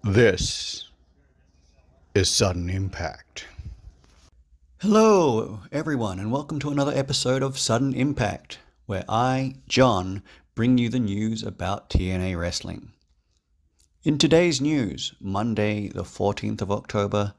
This is Sudden Impact. Hello, everyone, and welcome to another episode of Sudden Impact, where I, John, bring you the news about TNA Wrestling. In today's news, Monday, the 14th of October,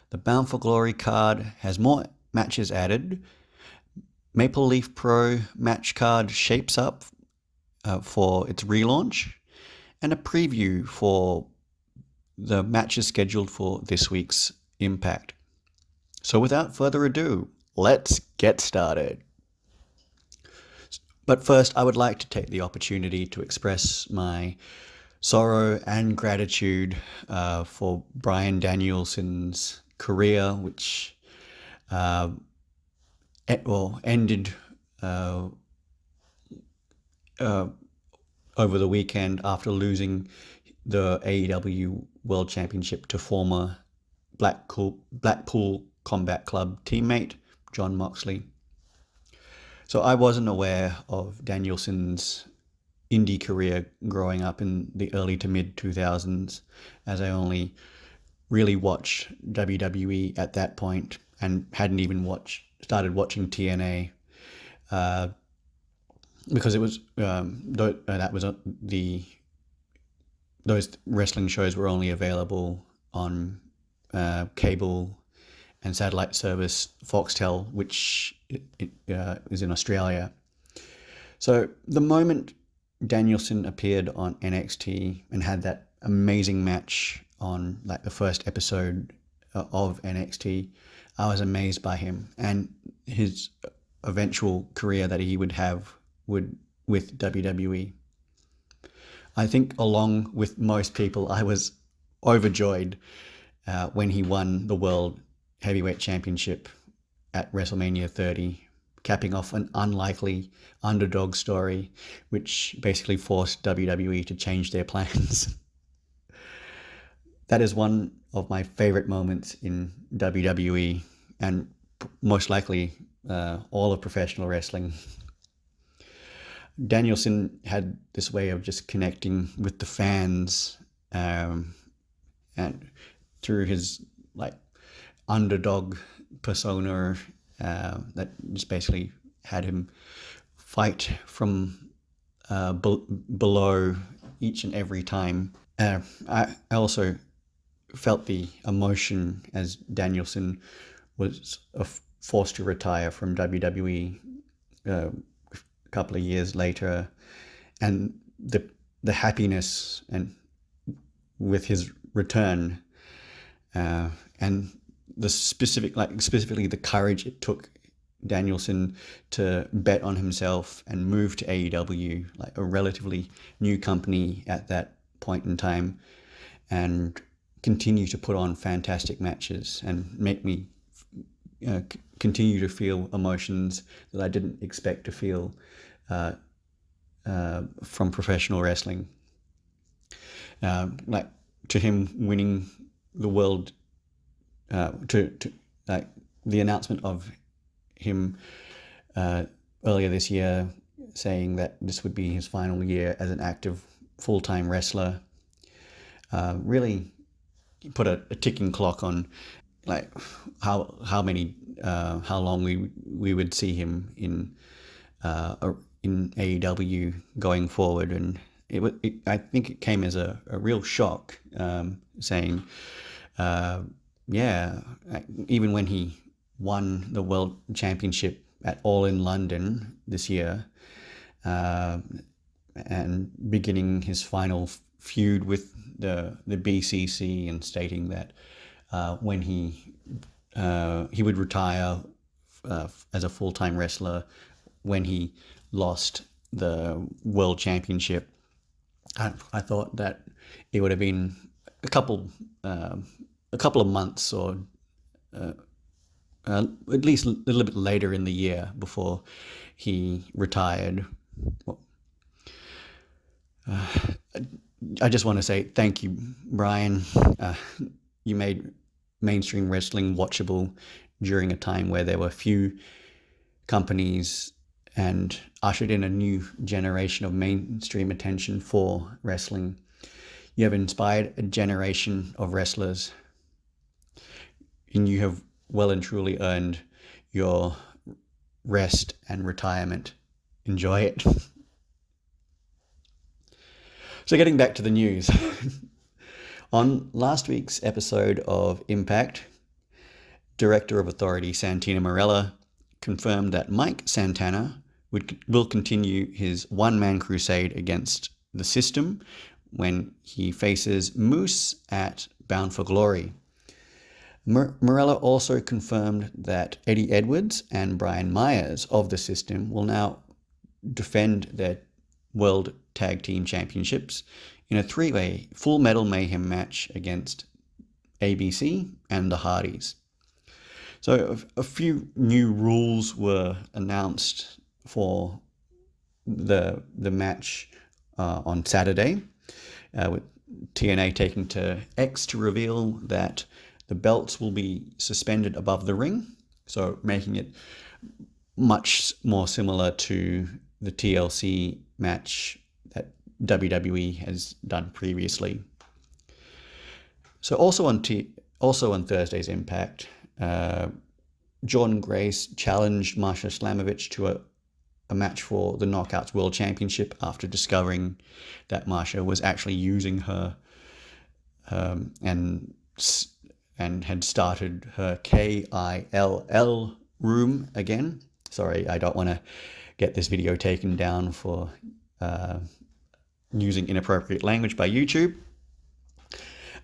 the Bound for Glory card has more matches added. Maple Leaf Pro match card shapes up for its relaunch, and a preview for the matches scheduled for this week's Impact. So without further ado, let's get started. But first, I would like to take the opportunity to express my sorrow and gratitude for Bryan Danielson's career, which ended over the weekend after losing the AEW World Championship to former Blackpool Combat Club teammate Jon Moxley. So I wasn't aware of Danielson's indie career growing up in the early to mid 2000s, as I only really watched WWE at that point and hadn't even started watching TNA because it was those wrestling shows were only available on cable and satellite service Foxtel, which is in Australia. So the moment Danielson appeared on NXT and had that amazing match on the first episode of NXT, I was amazed by him and his eventual career that he would have with WWE. I think, along with most people, I was overjoyed when he won the World Heavyweight Championship at WrestleMania 30, capping off an unlikely underdog story, which basically forced WWE to change their plans. That is one of my favorite moments in WWE and most likely all of professional wrestling. Danielson had this way of just connecting with the fans, and through his underdog persona that just basically had him fight from below each and every time. I also felt the emotion as Danielson was forced to retire from WWE a couple of years later, and the happiness and with his return, and the specifically the courage it took Danielson to bet on himself and move to AEW, a relatively new company at that point in time, and continue to put on fantastic matches and make me continue to feel emotions that I didn't expect to feel from professional wrestling. To him winning the world, the announcement of him earlier this year saying that this would be his final year as an active full-time wrestler really put a ticking clock on how long we would see him in AEW going forward. And I think it came as a real shock, saying even when he won the World Championship at All in London this year, and beginning his final feud with the BCC, and stating that when he would retire as a full-time wrestler when he lost the World Championship. I thought that it would have been a couple of months, or at least a little bit later in the year, before he retired. I just want to say thank you, Bryan. You made mainstream wrestling watchable during a time where there were few companies, and ushered in a new generation of mainstream attention for wrestling. You have inspired a generation of wrestlers, and you have well and truly earned your rest and retirement. Enjoy it. So getting back to the news. On last week's episode of Impact, Director of Authority Santino Marella confirmed that Mike Santana will continue his one-man crusade against the system when he faces Moose at Bound for Glory. Marella also confirmed that Eddie Edwards and Brian Myers of the system will now defend their World Tag Team Championships in a three-way Full Metal Mayhem match against ABC and the Hardys. So a few new rules were announced for the match on Saturday, with TNA taking to X to reveal that the belts will be suspended above the ring, so making it much more similar to the TLC match that WWE has done previously. So also on Thursday's Impact, Jordan Grace challenged Marsha Slamovich to a match for the Knockouts World Championship after discovering that Marsha was actually using her and had started her KILL room again. Sorry, I don't want to get this video taken down for using inappropriate language by YouTube.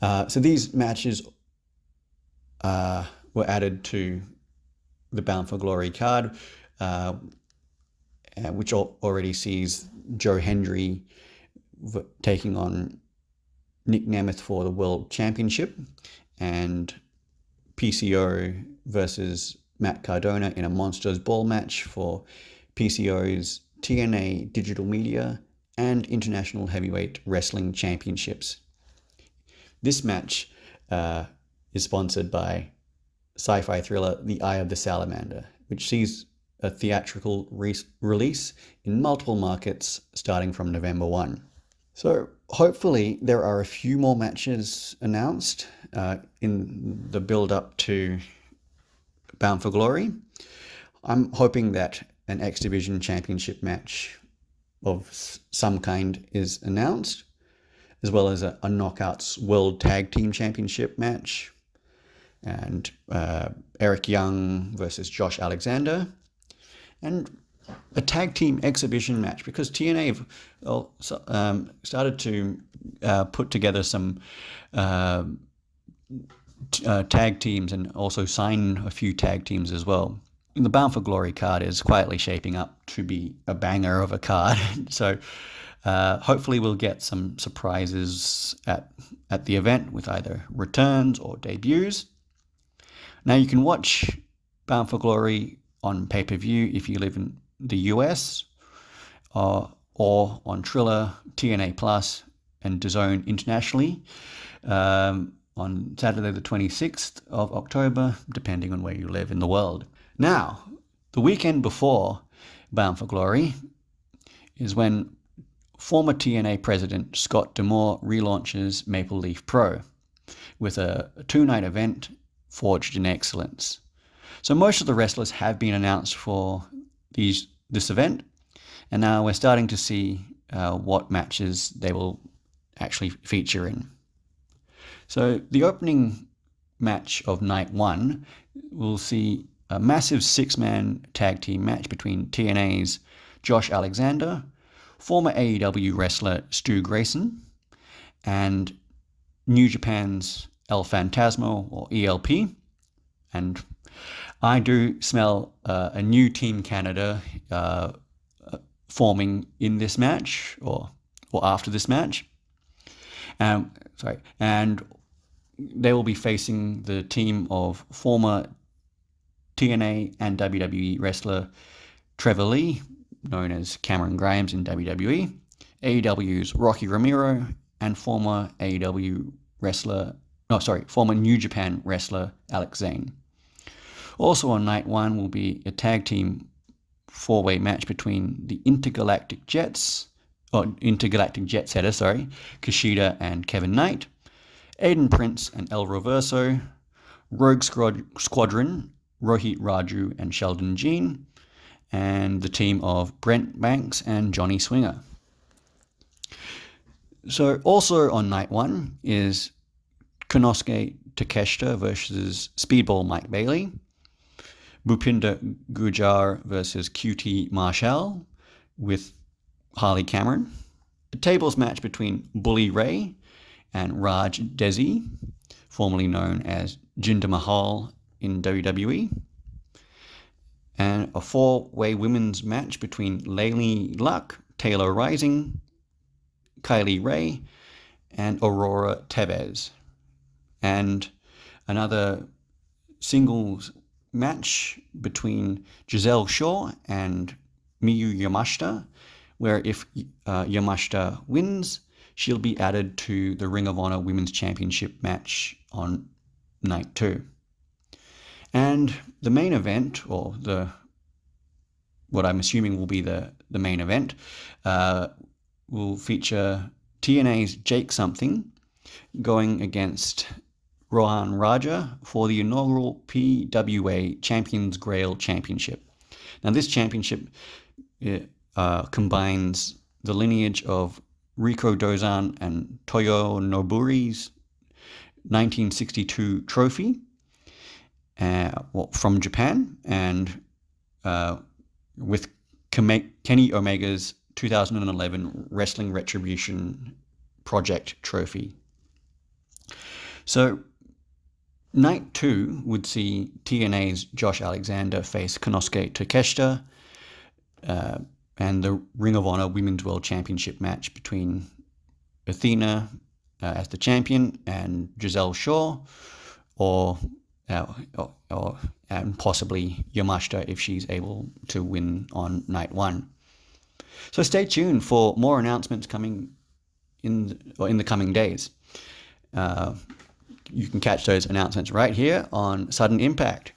So these matches were added to the Bound for Glory card, which already sees Joe Hendry taking on Nick Nemeth for the World Championship, and PCO versus Matt Cardona in a Monsters Ball match for PCO's TNA Digital Media and International Heavyweight Wrestling Championships. This match is sponsored by sci-fi thriller The Eye of the Salamander, which sees a theatrical release in multiple markets starting from November 1. So hopefully there are a few more matches announced in the build-up to Bound for Glory. I'm hoping that an X Division Championship match of some kind is announced, as well as a Knockouts World Tag Team Championship match, and Eric Young versus Josh Alexander, and a tag team exhibition match, because TNA have started to put together some tag teams and also sign a few tag teams as well. The Bound for Glory card is quietly shaping up to be a banger of a card. So hopefully we'll get some surprises at the event with either returns or debuts. Now you can watch Bound for Glory on pay-per-view if you live in the US, or on Triller, TNA Plus, and DAZN internationally on Saturday the 26th of October, depending on where you live in the world. Now, the weekend before Bound for Glory is when former TNA president Scott D'Amore relaunches Maple Leaf Pro with a two-night event forged in excellence. So most of the wrestlers have been announced for this event, and now we're starting to see what matches they will actually feature in. So the opening match of night one will see a massive six-man tag team match between TNA's Josh Alexander, former AEW wrestler Stu Grayson, and New Japan's El Fantasma, or ELP. And I do smell a new Team Canada forming in this match, or after this match. And they will be facing the team of former TNA and WWE wrestler Trevor Lee, known as Cameron Grimes in WWE, AEW's Rocky Romero, and former former New Japan wrestler Alex Zane. Also on night one will be a tag team four-way match between the Intergalactic Jets, Intergalactic Jet Setter, Kushida and Kevin Knight, Aiden Prince and El Reverso, Rogue Squadron, Rohit Raju and Sheldon Jean, and the team of Brent Banks and Johnny Swinger. So also on night one is Konosuke Takeshita versus Speedball Mike Bailey, Bhupinder Gujar versus QT Marshall with Harley Cameron, a tables match between Bully Ray and Raj Desi, formerly known as Jinder Mahal in WWE, and a four-way women's match between Laylee Luck, Taylor Rising, Kylie Ray, and Aurora Tevez, and another singles match between Giselle Shaw and Miyu Yamashita, where if Yamashita wins, she'll be added to the Ring of Honor Women's Championship match on night 2. And the main event, or what I'm assuming will be the main event, will feature TNA's Jake Something going against Rohan Raja for the inaugural PWA Champions Grail Championship. Now this championship combines the lineage of Riko Dozan and Toyo Noburi's 1962 trophy from Japan, and with Kenny Omega's 2011 Wrestling Retribution Project trophy. So night 2 would see TNA's Josh Alexander face Konosuke Takeshita, and the Ring of Honor Women's World Championship match between Athena as the champion and Giselle Shaw, and possibly Yamashita if she's able to win on night 1. So stay tuned for more announcements coming in the coming days. You can catch those announcements right here on Sudden Impact.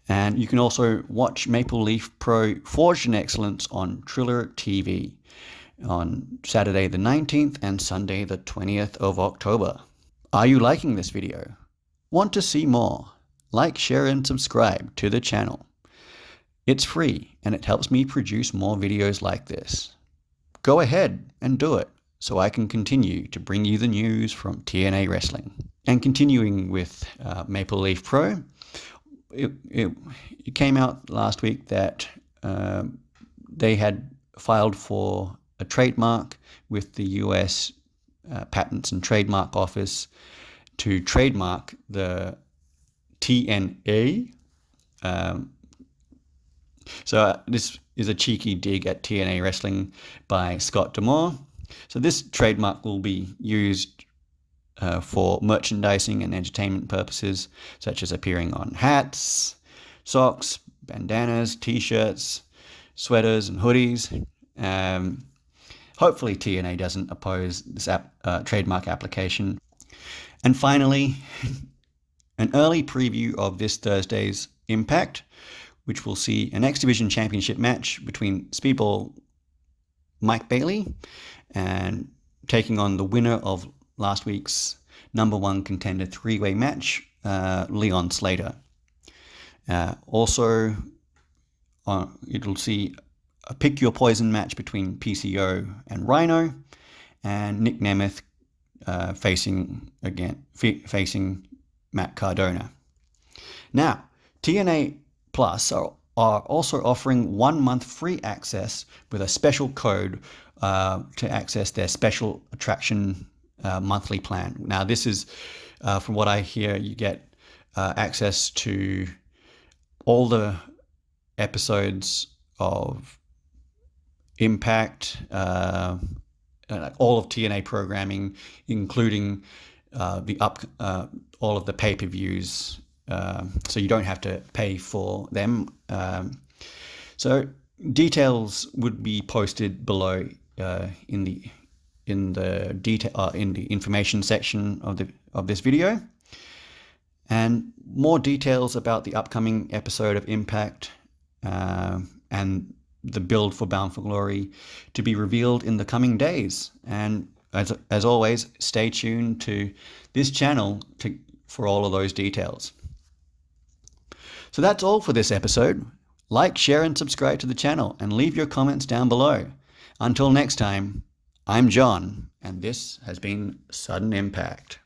And you can also watch Maple Leaf Pro Forged in Excellence on Triller TV on Saturday the 19th and Sunday the 20th of October. Are you liking this video? Want to see more? Like, share, and subscribe to the channel. It's free and it helps me produce more videos like this. Go ahead and do it so I can continue to bring you the news from TNA Wrestling. And continuing with Maple Leaf Pro, it came out last week that they had filed for a trademark with the US Patents and Trademark Office to trademark the TNA. So this is a cheeky dig at TNA Wrestling by Scott D'Amore. So this trademark will be used for merchandising and entertainment purposes, such as appearing on hats, socks, bandanas, t-shirts, sweaters, and hoodies. Hopefully TNA doesn't oppose this trademark application. And finally, an early preview of this Thursday's Impact, which will see an X Division Championship match between Speedball Mike Bailey and taking on the winner of last week's #1 contender 3-way match, Leon Slater. Also, it'll see a Pick Your Poison match between PCO and Rhino, and Nick Nemeth facing Matt Cardona. Now, TNA Plus are also offering 1 month free access with a special code to access their Special Attraction monthly plan. Now, this is, from what I hear, you get access to all the episodes of Impact, all of TNA programming, including all of the pay-per-views. So you don't have to pay for them. So details would be posted below in the information section of this video, and more details about the upcoming episode of Impact and the build for Bound for Glory to be revealed in the coming days. And as always, stay tuned to this channel for all of those details. So that's all for this episode. Like, share, and subscribe to the channel, and leave your comments down below. Until next time, I'm John, and this has been Sudden Impact.